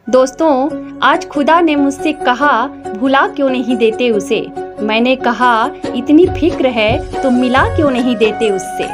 दोस्तों, आज खुदा ने मुझसे कहा भुला क्यों नहीं देते उसे। मैंने कहा इतनी फिक्र है तो मिला क्यों नहीं देते उससे।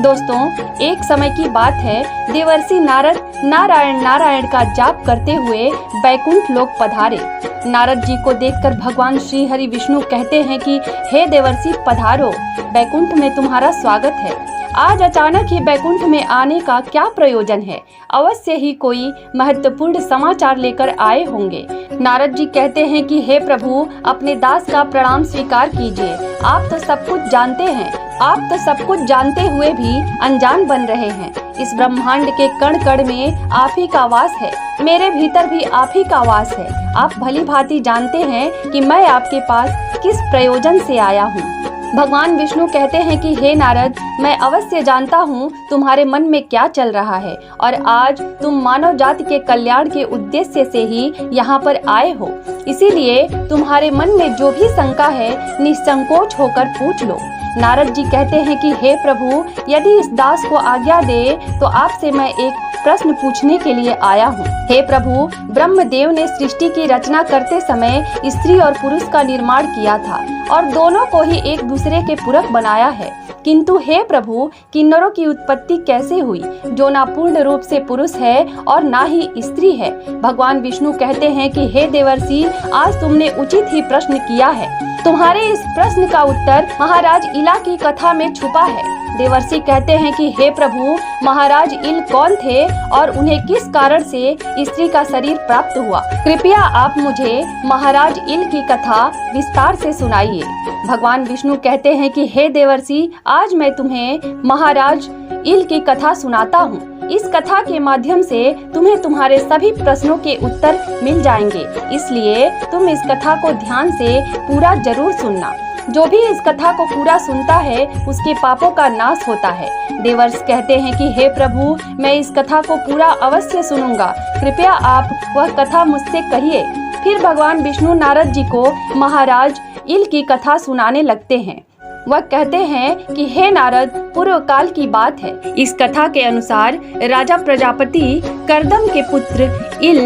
दोस्तों, एक समय की बात है, देवर्षि नारद नारायण नारायण का जाप करते हुए बैकुंठ लोक पधारे। नारद जी को देखकर भगवान श्री हरि विष्णु कहते हैं कि हे देवर्षि पधारो, बैकुंठ में तुम्हारा स्वागत है। आज अचानक ही बैकुंठ में आने का क्या प्रयोजन है? अवश्य ही कोई महत्वपूर्ण समाचार लेकर आए होंगे। नारद जी कहते हैं कि हे प्रभु, अपने दास का प्रणाम स्वीकार कीजिए। आप तो सब कुछ जानते हैं, आप तो सब कुछ जानते हुए भी अनजान बन रहे हैं। इस ब्रह्मांड के कण कण में आप ही का वास है, मेरे भीतर भी आप ही का वास है। आप भली भांति जानते हैं कि मैं आपके पास किस प्रयोजन से आया हूँ। भगवान विष्णु कहते हैं कि हे नारद, मैं अवश्य जानता हूँ तुम्हारे मन में क्या चल रहा है और आज तुम मानव जाति के कल्याण के उद्देश्य से ही यहाँ पर आए हो। इसीलिए तुम्हारे मन में जो भी शंका है निसंकोच होकर पूछ लो। नारद जी कहते हैं कि हे प्रभु, यदि इस दास को आज्ञा दे तो आपसे मैं एक प्रश्न पूछने के लिए आया हूँ। हे प्रभु, ब्रह्मदेव ने सृष्टि की रचना करते समय स्त्री और पुरुष का निर्माण किया था और दोनों को ही एक दूसरे के पूरक बनाया है। किंतु हे प्रभु, किन्नरों की उत्पत्ति कैसे हुई, जो ना पूर्ण रूप से पुरुष है और ना ही स्त्री है? भगवान विष्णु कहते हैं कि हे देवर्षि, आज तुमने उचित ही प्रश्न किया है। तुम्हारे इस प्रश्न का उत्तर महाराज इला की कथा में छुपा है। देवर्षि कहते हैं कि हे प्रभु, महाराज इल कौन थे और उन्हें किस कारण से स्त्री का शरीर प्राप्त हुआ? कृपया आप मुझे महाराज इल की कथा विस्तार से सुनाइए। भगवान विष्णु कहते हैं कि हे देवर्षि, आज मैं तुम्हें महाराज इल की कथा सुनाता हूँ। इस कथा के माध्यम से तुम्हें तुम्हारे सभी प्रश्नों के उत्तर मिल जाएंगे, इसलिए तुम इस कथा को ध्यान से पूरा जरूर सुनना। जो भी इस कथा को पूरा सुनता है उसके पापों का नाश होता है। देवर्ष कहते हैं कि हे प्रभु, मैं इस कथा को पूरा अवश्य सुनूंगा, कृपया आप वह कथा मुझसे कहिए। फिर भगवान विष्णु नारद जी को महाराज इल की कथा सुनाने लगते हैं। वह कहते हैं कि हे नारद, पूर्व काल की बात है। इस कथा के अनुसार राजा प्रजापति करदम के पुत्र इल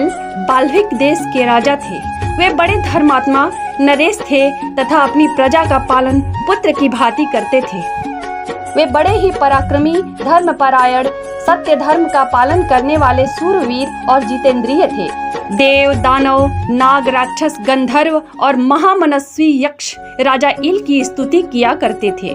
बाल्हिक देश के राजा थे। वे बड़े धर्मात्मा नरेश थे तथा अपनी प्रजा का पालन पुत्र की भांति करते थे। वे बड़े ही पराक्रमी, धर्मपरायण, सत्य धर्म का पालन करने वाले सूरवीर और जितेंद्रिय थे। देव, दानव, नाग, राक्षस, गंधर्व और महामनस्वी यक्ष राजा इल की स्तुति किया करते थे।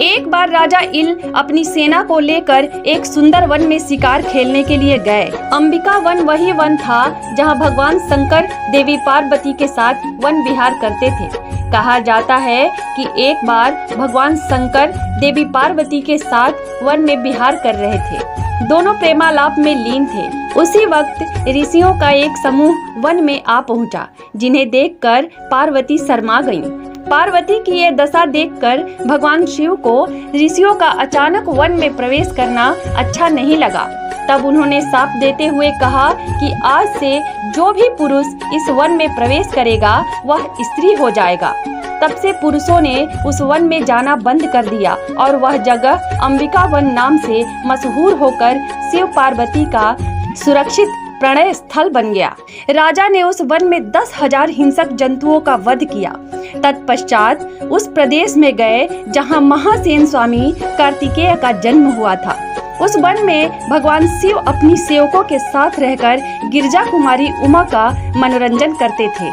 एक बार राजा इल अपनी सेना को लेकर एक सुंदर वन में शिकार खेलने के लिए गए। अंबिका वन वही वन था जहां भगवान शंकर देवी पार्वती के साथ वन विहार करते थे। कहा जाता है कि एक बार भगवान शंकर देवी पार्वती के साथ वन में विहार कर रहे थे। दोनों प्रेमालाप में लीन थे। उसी वक्त ऋषियों का एक समूह वन में आ पहुंचा, जिन्हें देखकर पार्वती शर्मा गईं। पार्वती की ये दशा देखकर भगवान शिव को ऋषियों का अचानक वन में प्रवेश करना अच्छा नहीं लगा। तब उन्होंने शाप देते हुए कहा कि आज से जो भी पुरुष इस वन में प्रवेश करेगा वह स्त्री हो जाएगा। तब से पुरुषों ने उस वन में जाना बंद कर दिया और वह जगह अंबिका वन नाम से मशहूर होकर शिव पार्वती का सुरक्षित प्रणय स्थल बन गया। राजा ने उस वन में 10,000 हिंसक जंतुओं का वध किया। तत्पश्चात उस प्रदेश में गए जहां महासेन स्वामी कार्तिकेय का जन्म हुआ था। उस वन में भगवान शिव अपनी सेवकों के साथ रहकर गिरजा कुमारी उमा का मनोरंजन करते थे।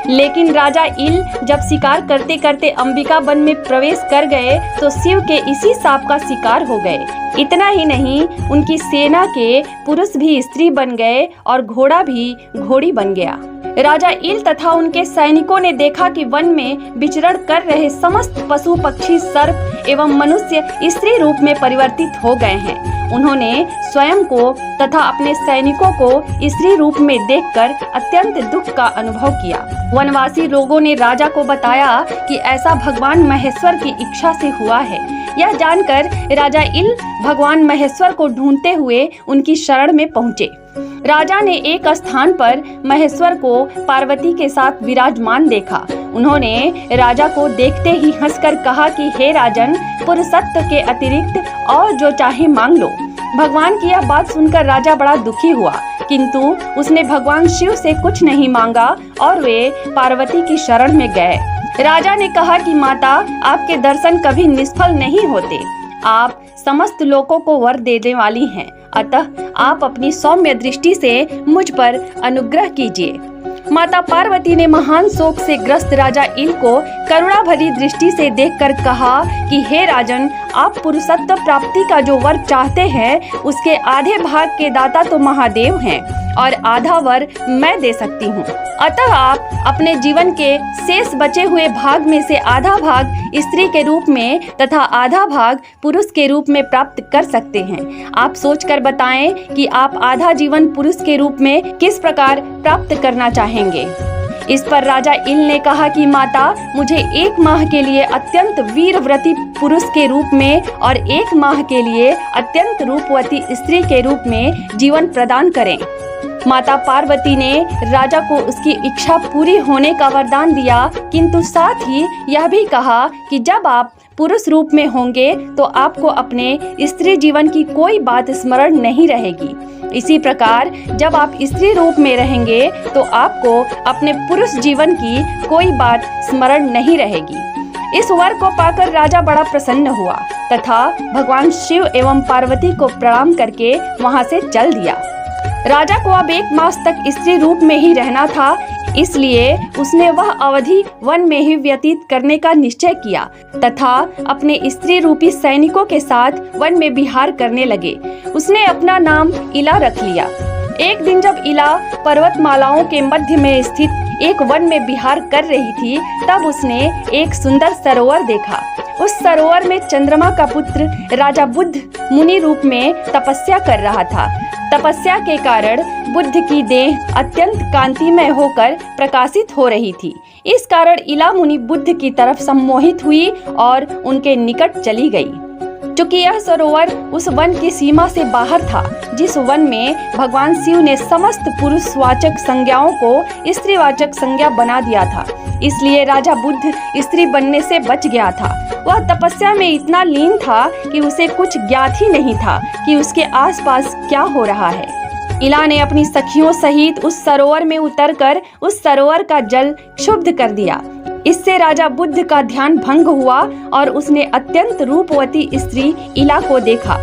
लेकिन राजा इल जब शिकार करते करते अंबिका वन में प्रवेश कर गए तो शिव के इसी शाप का शिकार हो गए। इतना ही नहीं, उनकी सेना के पुरुष भी स्त्री बन गए और घोड़ा भी घोड़ी बन गया। राजा इल तथा उनके सैनिकों ने देखा कि वन में विचरण कर रहे समस्त पशु पक्षी सर्प एवं मनुष्य स्त्री रूप में परिवर्तित हो गए हैं। उन्होंने स्वयं को तथा अपने सैनिकों को स्त्री रूप में देखकर अत्यंत दुख का अनुभव किया। वनवासी लोगों ने राजा को बताया कि ऐसा भगवान महेश्वर की इच्छा से हुआ है। यह जानकर राजा इल भगवान महेश्वर को ढूंढते हुए उनकी शरण में पहुँचे। राजा ने एक स्थान पर महेश्वर को पार्वती के साथ विराजमान देखा। उन्होंने राजा को देखते ही हंसकर कहा कि हे राजन, पुरुषत्व के अतिरिक्त और जो चाहे मांग लो। भगवान की यह बात सुनकर राजा बड़ा दुखी हुआ, किंतु उसने भगवान शिव से कुछ नहीं मांगा और वे पार्वती की शरण में गए। राजा ने कहा कि माता, आपके दर्शन कभी निष्फल नहीं होते। आप समस्त लोगों को वर देने वाली हैं, अतः आप अपनी सौम्य दृष्टि से मुझ पर अनुग्रह कीजिए। माता पार्वती ने महान शोक से ग्रस्त राजा इल को करुणा भरी दृष्टि से देखकर कहा कि हे राजन, आप पुरुषत्व प्राप्ति का जो वर चाहते हैं उसके आधे भाग के दाता तो महादेव हैं और आधा वर मैं दे सकती हूँ। अतः आप अपने जीवन के शेष बचे हुए भाग में से आधा भाग स्त्री के रूप में तथा आधा भाग पुरुष के रूप में प्राप्त कर सकते हैं। आप सोचकर बताएं कि आप आधा जीवन पुरुष के रूप में किस प्रकार प्राप्त करना चाहेंगे। इस पर राजा इल ने कहा कि माता, मुझे 1 माह के लिए अत्यंत वीरव्रती पुरुष के रूप में और 1 माह के लिए अत्यंत रूपवती स्त्री के रूप में जीवन प्रदान करें। माता पार्वती ने राजा को उसकी इच्छा पूरी होने का वरदान दिया, किंतु साथ ही यह भी कहा कि जब आप पुरुष रूप में होंगे तो आपको अपने स्त्री जीवन की कोई बात स्मरण नहीं रहेगी। इसी प्रकार जब आप स्त्री रूप में रहेंगे तो आपको अपने पुरुष जीवन की कोई बात स्मरण नहीं रहेगी। इस वर को पाकर राजा बड़ा प्रसन्न हुआ तथा भगवान शिव एवं पार्वती को प्रणाम करके वहां से चल दिया। राजा को अब 1 मास तक स्त्री रूप में ही रहना था, इसलिए उसने वह अवधि वन में ही व्यतीत करने का निश्चय किया तथा अपने स्त्री रूपी सैनिकों के साथ वन में विहार करने लगे। उसने अपना नाम इला रख लिया। एक दिन जब इला पर्वतमालाओं के मध्य में स्थित एक वन में विहार कर रही थी, तब उसने एक सुंदर सरोवर देखा। उस सरोवर में चंद्रमा का पुत्र राजा बुद्ध मुनि रूप में तपस्या कर रहा था। तपस्या के कारण बुद्ध की देह अत्यंत कांतिमय होकर प्रकाशित हो रही थी। इस कारण इला मुनि बुद्ध की तरफ सम्मोहित हुई और उनके निकट चली गई। चूँकि यह सरोवर उस वन की सीमा से बाहर था, जिस वन में भगवान शिव ने समस्त पुरुषवाचक संज्ञाओं को स्त्रीवाचक संज्ञा बना दिया था, इसलिए राजा बुद्ध स्त्री बनने से बच गया था। वह तपस्या में इतना लीन था कि उसे कुछ ज्ञात ही नहीं था कि उसके आसपास क्या हो रहा है। इला ने अपनी सखियों सहित उस सरोवर में उतरकर उस सरोवर का जल क्षुब्ध कर दिया। इससे राजा बुद्ध का ध्यान भंग हुआ और उसने अत्यंत रूपवती स्त्री इला को देखा।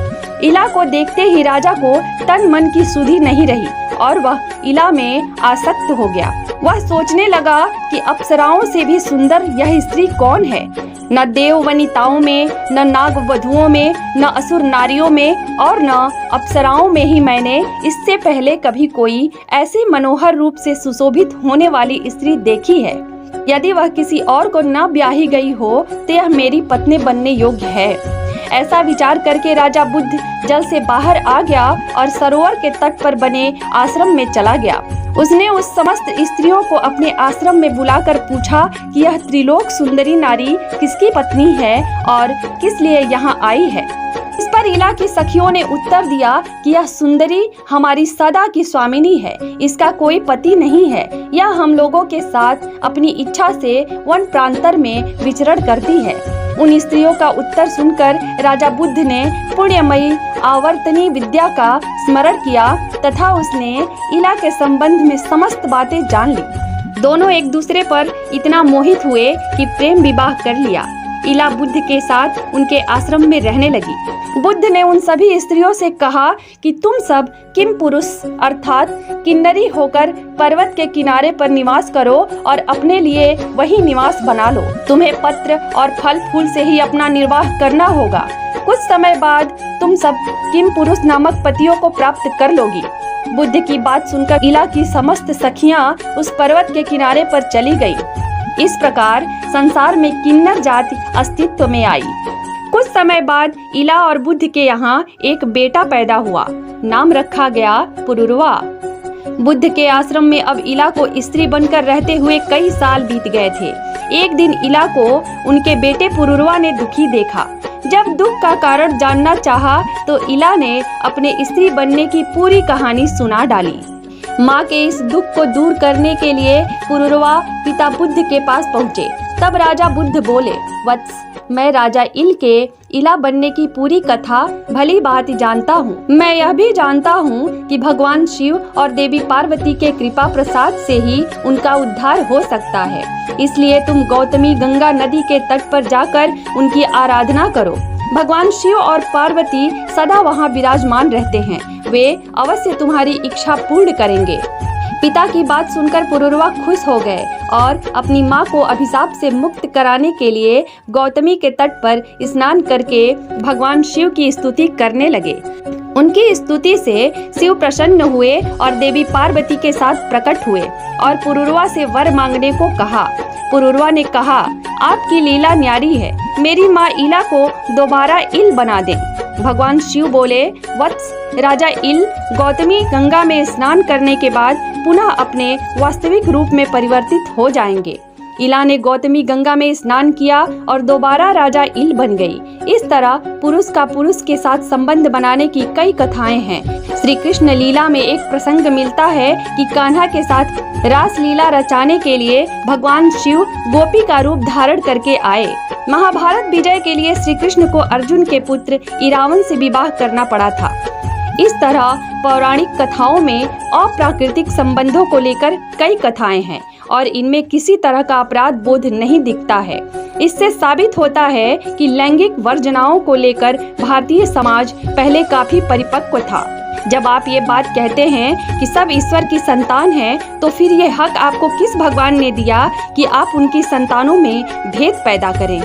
इला को देखते ही राजा को तन मन की सुधि नहीं रही और वह इला में आसक्त हो गया। वह सोचने लगा कि अप्सराओं से भी सुंदर यह स्त्री कौन है। न देव वनिताओं में, न नाग वधुओं में, न असुर नारियों में और न अप्सराओं में ही मैंने इससे पहले कभी कोई ऐसी मनोहर रूप से सुशोभित होने वाली स्त्री देखी है। यदि वह किसी और को न ब्याही गई हो तो यह मेरी पत्नी बनने योग्य है। ऐसा विचार करके राजा बुद्ध जल से बाहर आ गया और सरोवर के तट पर बने आश्रम में चला गया। उसने उस समस्त स्त्रियों को अपने आश्रम में बुलाकर पूछा कि यह त्रिलोक सुंदरी नारी किसकी पत्नी है और किस लिए यहाँ आई है। इस पर इला की सखियों ने उत्तर दिया कि यह सुंदरी हमारी सदा की स्वामिनी है, इसका कोई पति नहीं है। यह हम लोगों के साथ अपनी इच्छा से वन प्रांतर में विचरण करती है। उन स्त्रियों का उत्तर सुनकर राजा बुद्ध ने पुण्यमयी आवर्तनी विद्या का स्मरण किया तथा उसने इला के संबंध में समस्त बातें जान ली। दोनों एक दूसरे पर इतना मोहित हुए कि प्रेम विवाह कर लिया। इला बुद्ध के साथ उनके आश्रम में रहने लगी। बुद्ध ने उन सभी स्त्रियों से कहा कि तुम सब किम पुरुष अर्थात किन्नरी होकर पर्वत के किनारे पर निवास करो और अपने लिए वही निवास बना लो। तुम्हें पत्र और फल फूल से ही अपना निर्वाह करना होगा। कुछ समय बाद तुम सब किम पुरुष नामक पतियों को प्राप्त कर लोगी। बुद्ध की बात सुनकर इला की समस्त सखियां उस पर्वत के किनारे पर चली गई। इस प्रकार संसार में किन्नर जाति अस्तित्व में आई। कुछ समय बाद इला और बुद्ध के यहाँ एक बेटा पैदा हुआ। नाम रखा गया पुरुरवा। बुद्ध के आश्रम में अब इला को स्त्री बनकर रहते हुए कई साल बीत गए थे। एक दिन इला को उनके बेटे पुरुरवा ने दुखी देखा। जब दुख का कारण जानना चाहा तो इला ने अपने स्त्री बनने की पूरी कहानी सुना डाली। माँ के इस दुख को दूर करने के लिए पुरुरवा पिता बुद्ध के पास पहुँचे। तब राजा बुद्ध बोले, वत्स, मैं राजा इल के इला बनने की पूरी कथा भली भांति जानता हूँ। मैं यह भी जानता हूँ कि भगवान शिव और देवी पार्वती के कृपा प्रसाद से ही उनका उद्धार हो सकता है। इसलिए तुम गौतमी गंगा नदी के तट पर जाकर उनकी आराधना करो। भगवान शिव और पार्वती सदा वहाँ विराजमान रहते हैं। वे अवश्य तुम्हारी इच्छा पूर्ण करेंगे। पिता की बात सुनकर पुरुरवा खुश हो गए और अपनी माँ को अभिशाप से मुक्त कराने के लिए गौतमी के तट पर स्नान करके भगवान शिव की स्तुति करने लगे। उनकी स्तुति से शिव प्रसन्न हुए और देवी पार्वती के साथ प्रकट हुए और पुरुरवा से वर मांगने को कहा। पुरुरवा ने कहा, आपकी लीला न्यारी है, मेरी माँ इला को दोबारा इल बना दे। भगवान शिव बोले, वत्स, राजा इल गौतमी गंगा में स्नान करने के बाद पुनः अपने वास्तविक रूप में परिवर्तित हो जाएंगे। इला ने गौतमी गंगा में स्नान किया और दोबारा राजा इल बन गई। इस तरह पुरुष का पुरुष के साथ संबंध बनाने की कई कथाएं हैं। श्री कृष्ण लीला में एक प्रसंग मिलता है कि कान्हा के साथ रास लीला रचाने के लिए भगवान शिव गोपी का रूप धारण करके आए। महाभारत विजय के लिए श्री कृष्ण को अर्जुन के पुत्र इरावन से विवाह करना पड़ा था। इस तरह पौराणिक कथाओं में अप्राकृतिक संबंधों को लेकर कई कथाएं हैं और इनमें किसी तरह का अपराध बोध नहीं दिखता है। इससे साबित होता है कि लैंगिक वर्जनाओं को लेकर भारतीय समाज पहले काफी परिपक्व था। जब आप ये बात कहते हैं कि सब ईश्वर की संतान हैं, तो फिर ये हक आपको किस भगवान ने दिया कि आप उनकी संतानों में भेद पैदा करें।